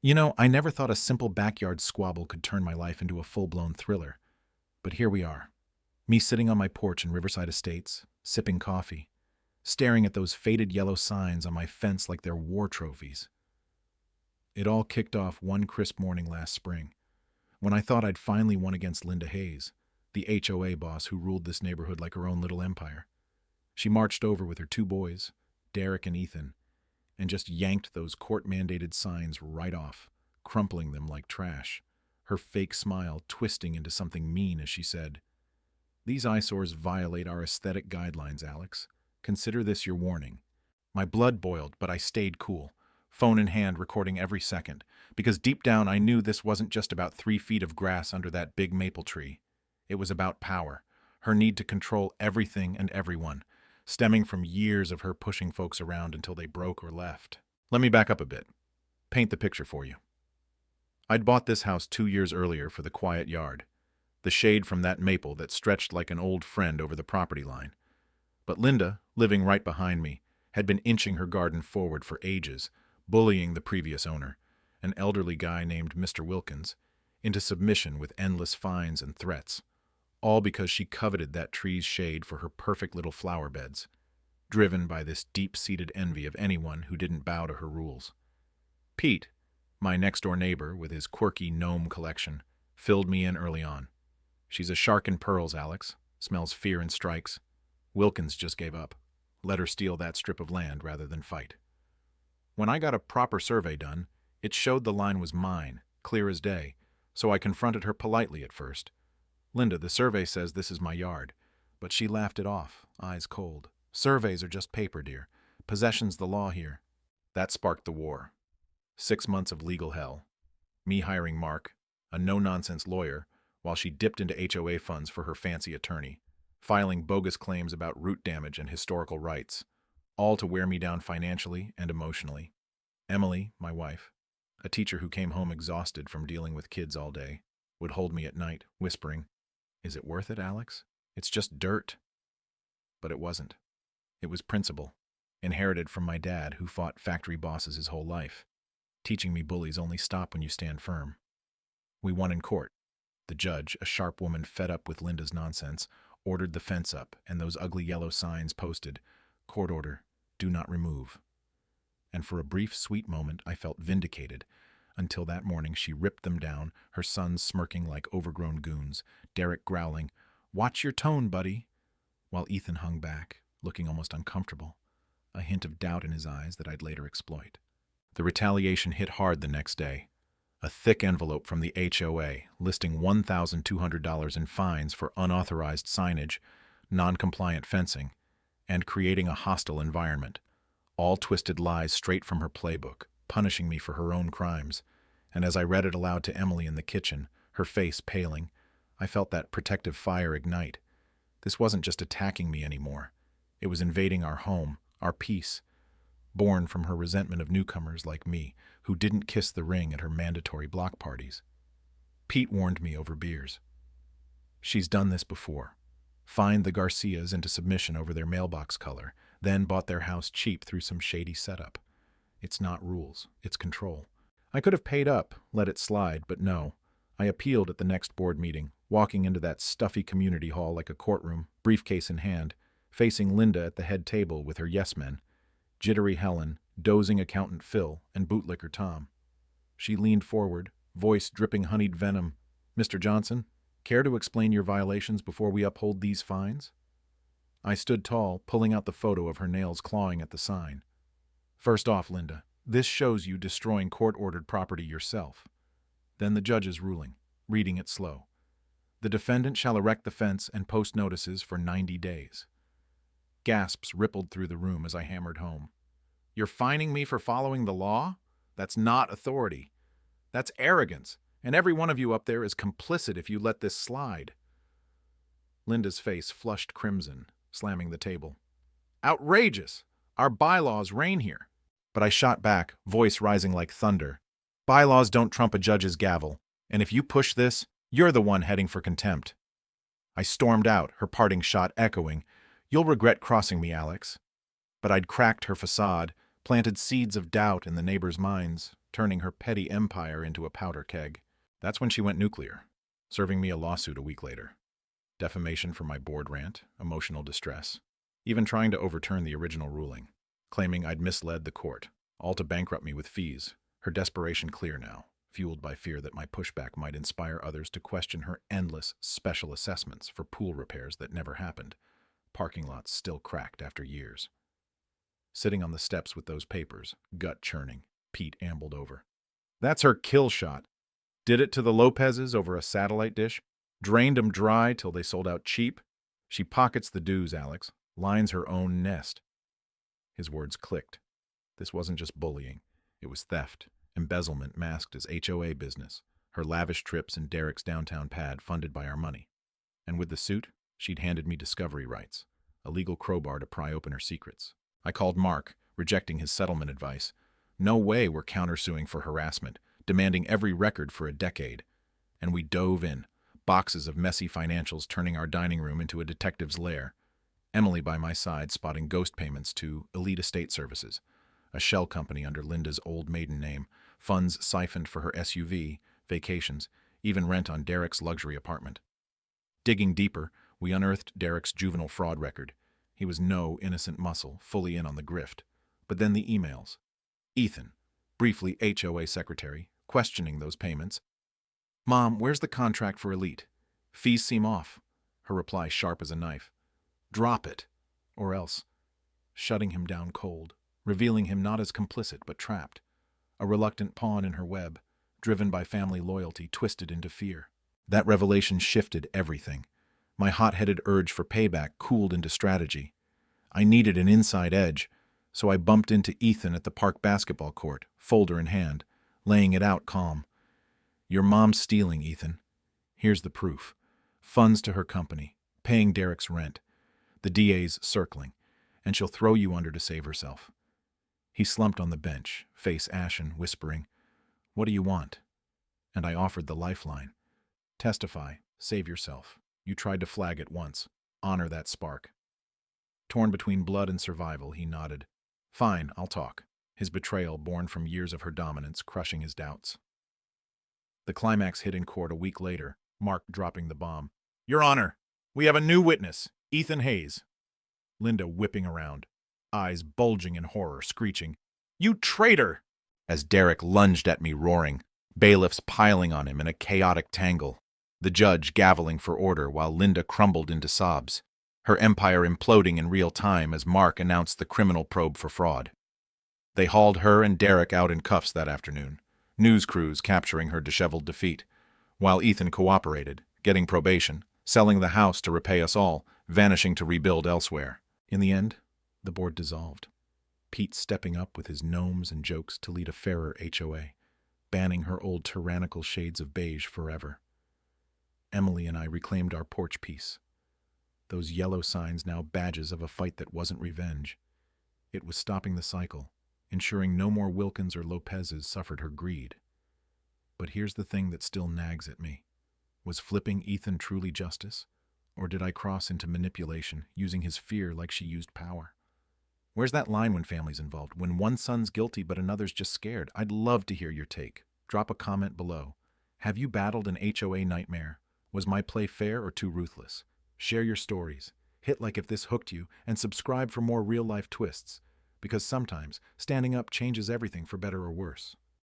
I never thought a simple backyard squabble could turn my life into a full-blown thriller. But here we are. Me sitting on my porch in Riverside Estates, sipping coffee, staring at those faded yellow signs on my fence like they're war trophies. It all kicked off one crisp morning last spring, when I thought I'd finally won against Linda Hayes, the HOA boss who ruled this neighborhood like her own little empire. She marched over with her two boys, Derek and Ethan, and just yanked those court-mandated signs right off, crumpling them like trash, her fake smile twisting into something mean as she said, "These eyesores violate our aesthetic guidelines, Alex. Consider this your warning." My blood boiled, but I stayed cool, phone in hand recording every second, because deep down I knew this wasn't just about 3 feet of grass under that big maple tree. It was about power, her need to control everything and everyone, stemming from years of her pushing folks around until they broke or left. Let me back up a bit. Paint the picture for you. I'd bought this house 2 years earlier for the quiet yard, the shade from that maple that stretched like an old friend over the property line. But Linda, living right behind me, had been inching her garden forward for ages, bullying the previous owner, an elderly guy named Mr. Wilkins, into submission with endless fines and threats, all because she coveted that tree's shade for her perfect little flower beds, driven by this deep-seated envy of anyone who didn't bow to her rules. Pete, my next-door neighbor with his quirky gnome collection, filled me in early on. "She's a shark in pearls, Alex. Smells fear and strikes. Wilkins just gave up. Let her steal that strip of land rather than fight." When I got a proper survey done, it showed the line was mine, clear as day, so I confronted her politely at first. "Linda, the survey says this is my yard." But she laughed it off, eyes cold. "Surveys are just paper, dear. Possession's the law here." That sparked the war. 6 months of legal hell. Me hiring Mark, a no-nonsense lawyer, while she dipped into HOA funds for her fancy attorney, filing bogus claims about root damage and historical rights, all to wear me down financially and emotionally. Emily, my wife, a teacher who came home exhausted from dealing with kids all day, would hold me at night, whispering, "Is it worth it, Alex? It's just dirt." But it wasn't. It was principle, inherited from my dad who fought factory bosses his whole life, teaching me bullies only stop when you stand firm. We won in court. The judge, a sharp woman fed up with Linda's nonsense, ordered the fence up and those ugly yellow signs posted, "Court order, do not remove." And for a brief, sweet moment I felt vindicated, until that morning she ripped them down, her sons smirking like overgrown goons, Derek growling, "Watch your tone, buddy," while Ethan hung back, looking almost uncomfortable, a hint of doubt in his eyes that I'd later exploit. The retaliation hit hard the next day. A thick envelope from the HOA listing $1,200 in fines for unauthorized signage, non-compliant fencing, and creating a hostile environment. All twisted lies straight from her playbook, punishing me for her own crimes. And as I read it aloud to Emily in the kitchen, her face paling, I felt that protective fire ignite. This wasn't just attacking me anymore. It was invading our home, our peace, born from her resentment of newcomers like me, who didn't kiss the ring at her mandatory block parties. Pete warned me over beers. "She's done this before. Fined the Garcias into submission over their mailbox color, then bought their house cheap through some shady setup. It's not rules, it's control." I could have paid up, let it slide, but no. I appealed at the next board meeting, walking into that stuffy community hall like a courtroom, briefcase in hand, facing Linda at the head table with her yes-men, jittery Helen, dozing accountant Phil, and bootlicker Tom. She leaned forward, voice dripping honeyed venom. "Mr. Johnson, care to explain your violations before we uphold these fines?" I stood tall, pulling out the photo of her nails clawing at the sign. "First off, Linda, this shows you destroying court-ordered property yourself." Then the judge's ruling, reading it slow. "The defendant shall erect the fence and post notices for 90 days. Gasps rippled through the room as I hammered home. "You're fining me for following the law? That's not authority. That's arrogance, and every one of you up there is complicit if you let this slide." Linda's face flushed crimson, slamming the table. "Outrageous! Our bylaws reign here." But I shot back, voice rising like thunder. "Bylaws don't trump a judge's gavel, and if you push this, you're the one heading for contempt." I stormed out, her parting shot echoing, "You'll regret crossing me, Alex." But I'd cracked her facade, planted seeds of doubt in the neighbors' minds, turning her petty empire into a powder keg. That's when she went nuclear, serving me a lawsuit a week later. Defamation for my board rant, emotional distress, even trying to overturn the original ruling, claiming I'd misled the court, all to bankrupt me with fees, her desperation clear now, fueled by fear that my pushback might inspire others to question her endless special assessments for pool repairs that never happened, parking lots still cracked after years. Sitting on the steps with those papers, gut churning, Pete ambled over. That's her kill shot. Did it to the Lopez's over a satellite dish. Drained 'em dry till they sold out cheap. She pockets the dues, Alex. Lines her own nest. His words clicked. This wasn't just bullying. It was theft, embezzlement masked as HOA business, her lavish trips in Derek's downtown pad funded by our money. And with the suit, she'd handed me discovery rights, a legal crowbar to pry open her secrets. I called Mark, rejecting his settlement advice. No way we're countersuing for harassment, demanding every record for a decade. And we dove in, boxes of messy financials turning our dining room into a detective's lair. Emily by my side spotting ghost payments to Elite Estate Services, a shell company under Linda's old maiden name, funds siphoned for her SUV, vacations, even rent on Derek's luxury apartment. Digging deeper, we unearthed Derek's juvenile fraud record. He was no innocent muscle, fully in on the grift. But then the emails. Ethan, briefly HOA secretary, questioning those payments. Mom, where's the contract for Elite? Fees seem off. Her reply sharp as a knife. Drop it. Or else. Shutting him down cold, revealing him not as complicit but trapped. A reluctant pawn in her web, driven by family loyalty, twisted into fear. That revelation shifted everything. My hot-headed urge for payback cooled into strategy. I needed an inside edge, so I bumped into Ethan at the park basketball court, folder in hand, laying it out calm. Your mom's stealing, Ethan. Here's the proof. Funds to her company, paying Derek's rent. The DA's circling, and she'll throw you under to save herself. He slumped on the bench, face ashen, whispering, What do you want? And I offered the lifeline. Testify, save yourself. You tried to flag it once. Honor that spark. Torn between blood and survival, he nodded. Fine, I'll talk. His betrayal, born from years of her dominance, crushing his doubts. The climax hit in court a week later, Mark dropping the bomb. Your Honor, we have a new witness, Ethan Hayes. Linda whipping around, eyes bulging in horror, screeching, You traitor! As Derek lunged at me, roaring, bailiffs piling on him in a chaotic tangle. The judge gaveling for order while Linda crumbled into sobs, her empire imploding in real time as Mark announced the criminal probe for fraud. They hauled her and Derek out in cuffs that afternoon, news crews capturing her disheveled defeat, while Ethan cooperated, getting probation, selling the house to repay us all, vanishing to rebuild elsewhere. In the end, the board dissolved. Pete stepping up with his gnomes and jokes to lead a fairer HOA, banning her old tyrannical shades of beige forever. Emily and I reclaimed our porch piece. Those yellow signs now badges of a fight that wasn't revenge. It was stopping the cycle, ensuring no more Wilkins or Lopez's suffered her greed. But here's the thing that still nags at me. Was flipping Ethan truly justice? Or did I cross into manipulation, using his fear like she used power? Where's that line when family's involved? When one son's guilty but another's just scared? I'd love to hear your take. Drop a comment below. Have you battled an HOA nightmare? Was my play fair or too ruthless? Share your stories. Hit like if this hooked you, and subscribe for more real-life twists. Because sometimes, standing up changes everything for better or worse.